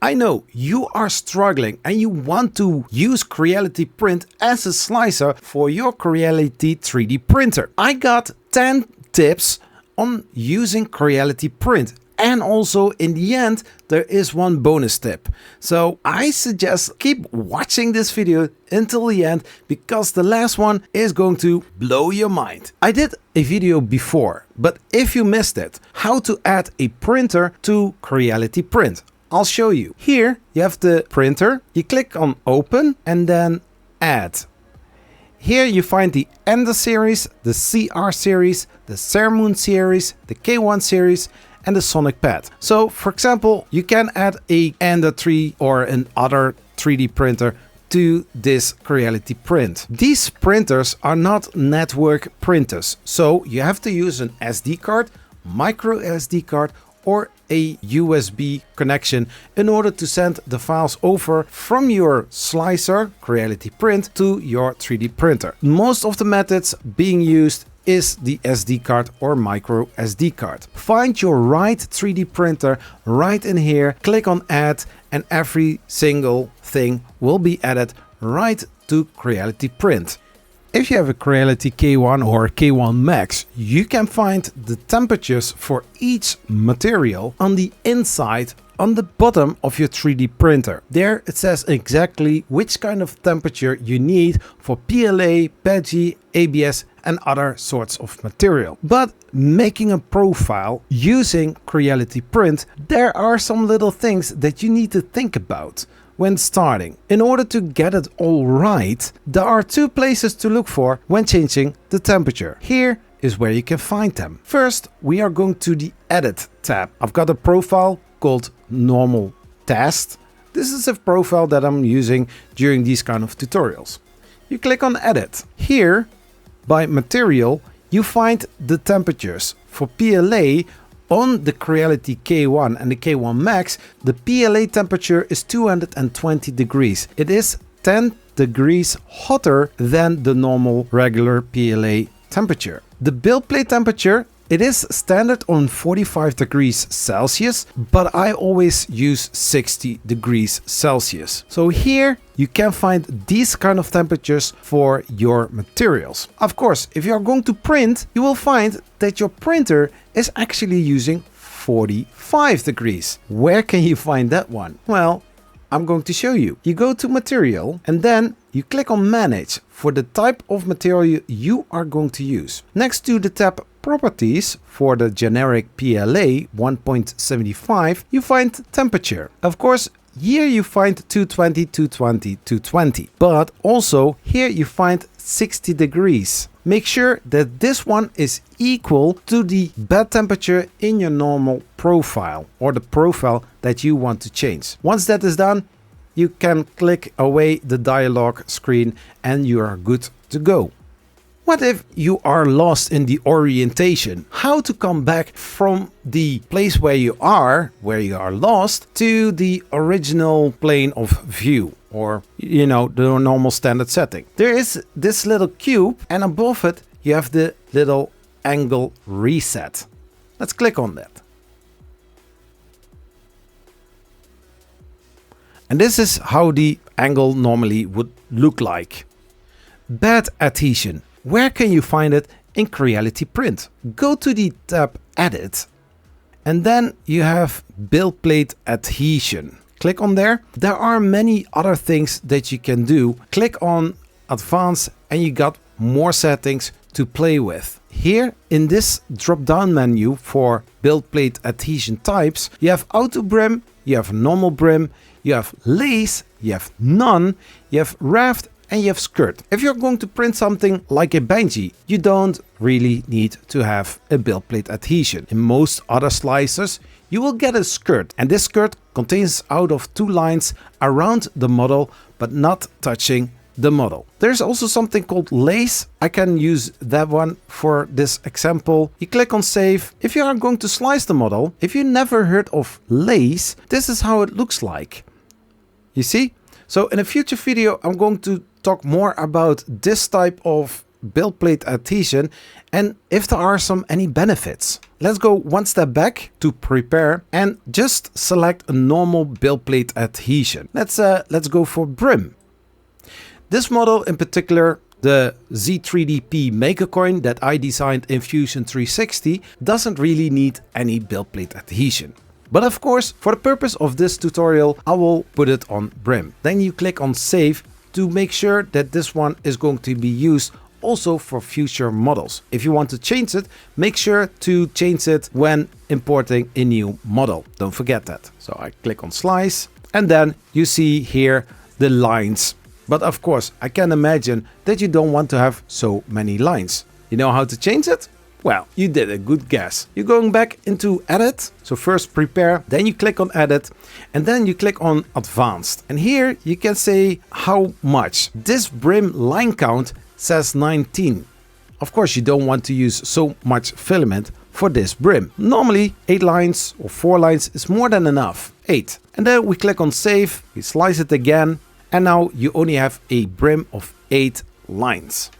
I know you are struggling and you want to use Creality Print as a slicer for your Creality 3D printer. I got 10 tips on using Creality Print. And also in the end, there is one bonus tip. So I suggest keep watching this video until the end, because the last one is going to blow your mind. I did a video before, but if you missed it, how to add a printer to Creality Print, I'll show you. Here you have the printer, you click on open and then add. Here you find the Ender series, the CR series, the Sermon series, the K1 series, and the Sonic Pad. So for example, you can add a Ender 3 or an other 3D printer to this Creality Print. These printers are not network printers, so you have to use an SD card, micro SD card, or a USB connection in order to send the files over from your slicer, Creality Print, to your 3D printer. Most of the methods being used is the SD card or micro SD card. Find your right 3D printer right in here, click on add, and every single thing will be added right to Creality Print. If you have a Creality K1 or K1 Max, you can find the temperatures for each material on the inside on the bottom of your 3D printer. There it says exactly which kind of temperature you need for PLA, PETG, ABS and other sorts of material. But making a profile using Creality Print, there are some little things that you need to think about when starting. In order to get it all right, there are two places to look for when changing the temperature. Here is where you can find them. First, we are going to the Edit tab. I've got a profile called Normal Test. This is a profile that I'm using during these kind of tutorials. You click on Edit. Here, by material, you find the temperatures. For PLA, on the Creality K1 and the K1 Max, the PLA temperature is 220 degrees. It is 10 degrees hotter than the normal regular PLA temperature. The Buildplate temperature, it is standard on 45 degrees Celsius, but I always use 60 degrees Celsius. So here you can find these kind of temperatures for your materials. Of course, if you are going to print, you will find that your printer is actually using 45 degrees. Where can you find that one? Well, I'm going to show you. You go to Material and then you click on Manage for the type of material you are going to use. Next to the tab Properties for the generic PLA 1.75, you find Temperature. Of course, here you find 220, 220, 220. But also here you find 60 degrees. Make sure that this one is equal to the bed temperature in your normal profile or the profile that you want to change. Once that is done, you can click away the dialog screen and you are good to go. What if you are lost in the orientation? How to come back from the place where you are lost, to the original plane of view, or the normal standard setting. There is this little cube and above it you have the little angle reset. Let's click on that. And this is how the angle normally would look like. Bed adhesion. Where can you find it in Creality Print? Go to the tab Edit and then you have Buildplate adhesion. Click on there. There are many other things that you can do. Click on Advanced and you got more settings to play with. Here in this drop down menu for Buildplate adhesion types, you have auto brim, you have normal brim, you have lace, you have none, you have raft, and you have skirt. If you're going to print something like a bungee, you don't really need to have a Buildplate adhesion. In most other slicers, you will get a skirt, and this skirt contains out of two lines around the model, but not touching the model. There's also something called lace. I can use that one for this example. You click on save. If you are going to slice the model, if you never heard of lace, this is how it looks like. You see? So in a future video, I'm going to talk more about this type of Buildplate adhesion and if there are any benefits. Let's go one step back to prepare and just select a normal Buildplate adhesion. Let's go for brim. This model in particular, the Z3DP Maker Coin that I designed in Fusion 360, doesn't really need any Buildplate adhesion. But of course, for the purpose of this tutorial, I will put it on brim. Then you click on save to make sure that this one is going to be used also for future models. If you want to change it, make sure to change it when importing a new model. Don't forget that. So I click on slice and then you see here the lines. But of course, I can imagine that you don't want to have so many lines. You know how to change it? Well, you did a good guess. You're going back into edit. So first prepare, then you click on edit and then you click on advanced. And here you can say how much. This brim line count says 19. Of course, you don't want to use so much filament for this brim. Normally 8 lines or 4 lines is more than enough. 8. And then we click on save, we slice it again. And now you only have a brim of 8 lines.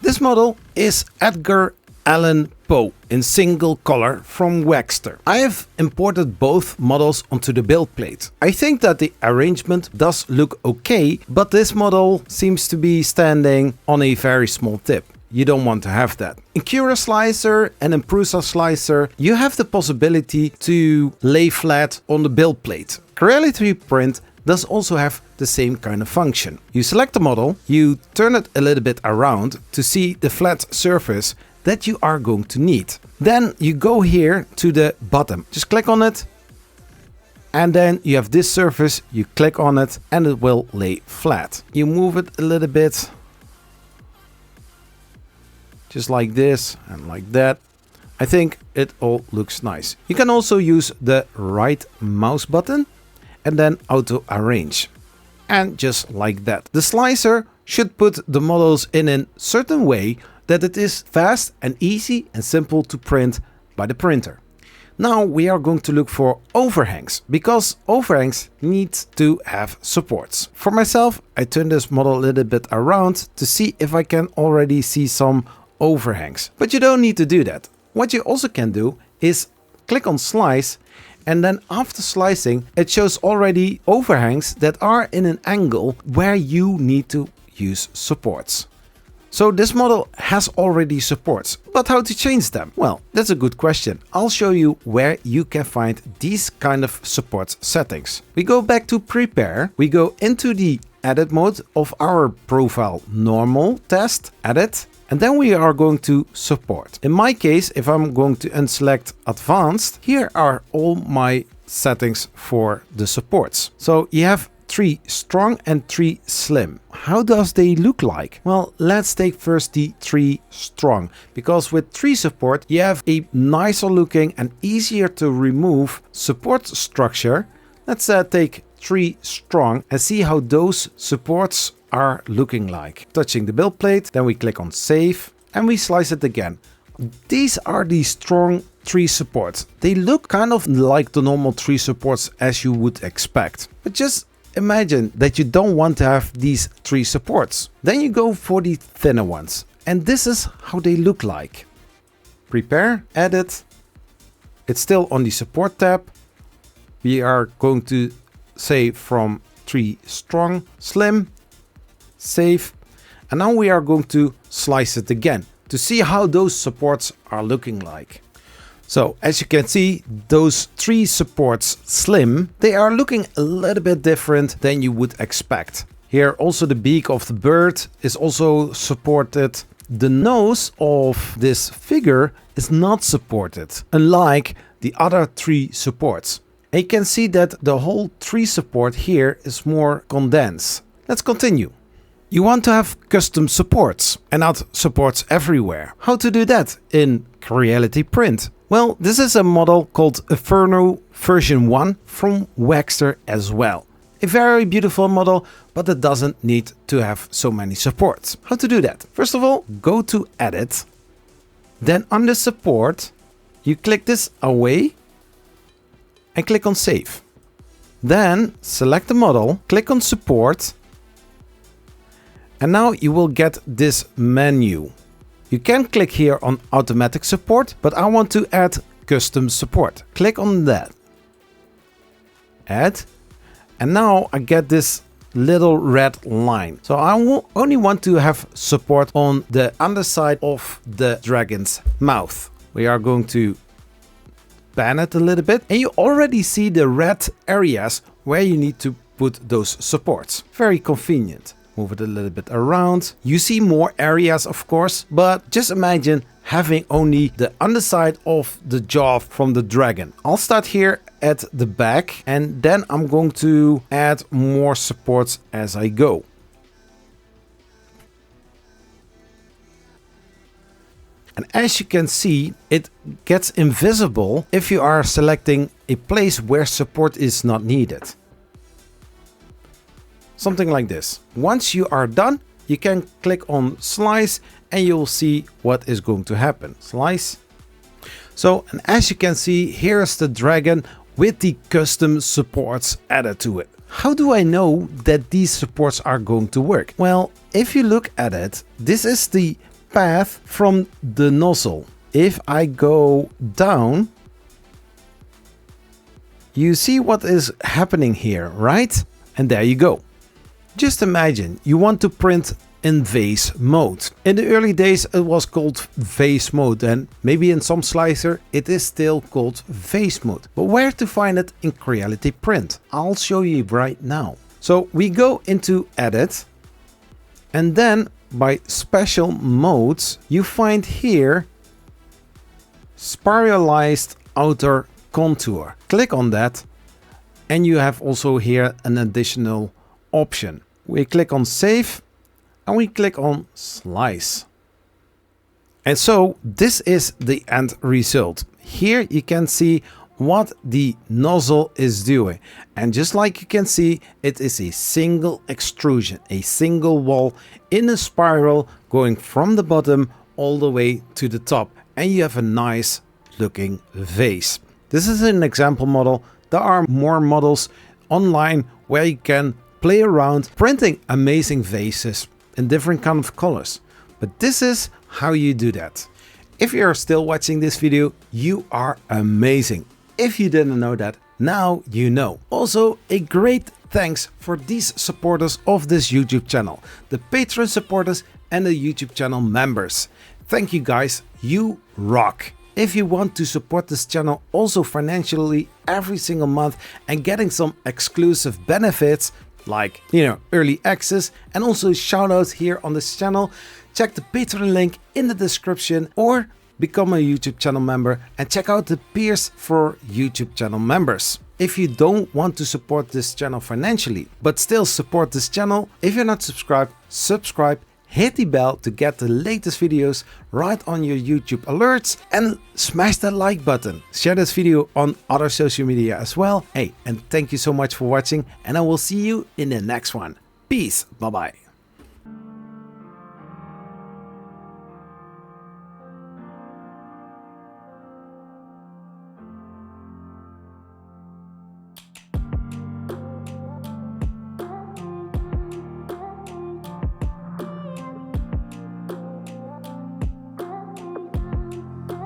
This model is Edgar Allan Poe in single color from Waxter. I have imported both models onto the build plate. I think that the arrangement does look okay, but this model seems to be standing on a very small tip. You don't want to have that. In Cura Slicer and in Prusa Slicer, you have the possibility to lay flat on the build plate. Creality Print does also have the same kind of function. You select the model, you turn it a little bit around to see the flat surface that you are going to need. Then you go here to the bottom, just click on it and then you have this surface, you click on it and it will lay flat. You move it a little bit, just like this and like that. I think it all looks nice. You can also use the right mouse button and then auto arrange. And just like that. The slicer should put the models in a certain way that it is fast and easy and simple to print by the printer. Now we are going to look for overhangs because overhangs need to have supports. For myself, I turn this model a little bit around to see if I can already see some overhangs. But you don't need to do that. What you also can do is click on slice and then after slicing it shows already overhangs that are in an angle where you need to use supports. So this model has already supports, but how to change them? Well, that's a good question. I'll show you where you can find these kind of support settings. We go back to prepare, we go into the edit mode of our profile normal test, edit, and then we are going to support. In my case, if I'm going to unselect advanced, here are all my settings for the supports. So you have 3 strong and 3 slim. How does they look like? Well, let's take first the 3 strong, because with 3 support you have a nicer looking and easier to remove support structure. Let's take 3 strong and see how those supports are looking like. Touching the build plate, then we click on save and we slice it again. These are the strong 3 supports. They look kind of like the normal 3 supports as you would expect, but just imagine that you don't want to have these 3 supports. Then you go for the thinner ones and this is how they look like. Prepare, edit, it's still on the support tab. We are going to say from 3 strong, slim, save, and now we are going to slice it again to see how those supports are looking like. So as you can see, those 3 supports slim, they are looking a little bit different than you would expect. Here also the beak of the bird is also supported. The nose of this figure is not supported, unlike the other 3 supports. And you can see that the whole 3 support here is more condensed. Let's continue. You want to have custom supports and not supports everywhere. How to do that in Creality Print? Well, this is a model called Inferno version 1 from Waxter as well. A very beautiful model, but it doesn't need to have so many supports. How to do that? First of all, go to Edit. Then under Support, you click this away and click on Save. Then select the model, click on Support, And now you will get this menu. You can click here on automatic support, but I want to add custom support. Click on that. Add. And now I get this little red line. So I will only want to have support on the underside of the dragon's mouth. We are going to pan it a little bit, and you already see the red areas where you need to put those supports. Very convenient. Move it a little bit around. You see more areas, of course, but just imagine having only the underside of the jaw from the dragon. I'll start here at the back, and then I'm going to add more supports as I go. And as you can see, it gets invisible if you are selecting a place where support is not needed. Something like this. Once you are done, you can click on slice and you'll see what is going to happen. Slice. So, and as you can see, here's the dragon with the custom supports added to it. How do I know that these supports are going to work? Well, if you look at it, this is the path from the nozzle. If I go down, you see what is happening here, right? And there you go. Just imagine you want to print in Vase Mode. In the early days it was called Vase Mode, and maybe in some slicer it is still called Vase Mode. But where to find it in Creality Print? I'll show you right now. So we go into Edit, and then by Special Modes you find here Spiralized Outer Contour. Click on that and you have also here an additional option. We click on Save and we click on Slice. And so this is the end result. Here you can see what the nozzle is doing. And just like you can see, it is a single extrusion, a single wall in a spiral going from the bottom all the way to the top. And you have a nice looking vase. This is an example model. There are more models online where you can play around printing amazing vases in different kind of colors. But this is how you do that. If you're still watching this video, you are amazing. If you didn't know that, now you know. Also, a great thanks for these supporters of this YouTube channel, the Patreon supporters and the YouTube channel members. Thank you guys, you rock. If you want to support this channel also financially every single month and getting some exclusive benefits like, early access and also shoutouts here on this channel, check the Patreon link in the description or become a YouTube channel member and check out the peers for YouTube channel members. If you don't want to support this channel financially, but still support this channel, if you're not subscribed, subscribe, hit the bell to get the latest videos right on your YouTube alerts, and smash that like button. Share this video on other social media as well. Hey, and thank you so much for watching, and I will see you in the next one. Peace. Bye bye.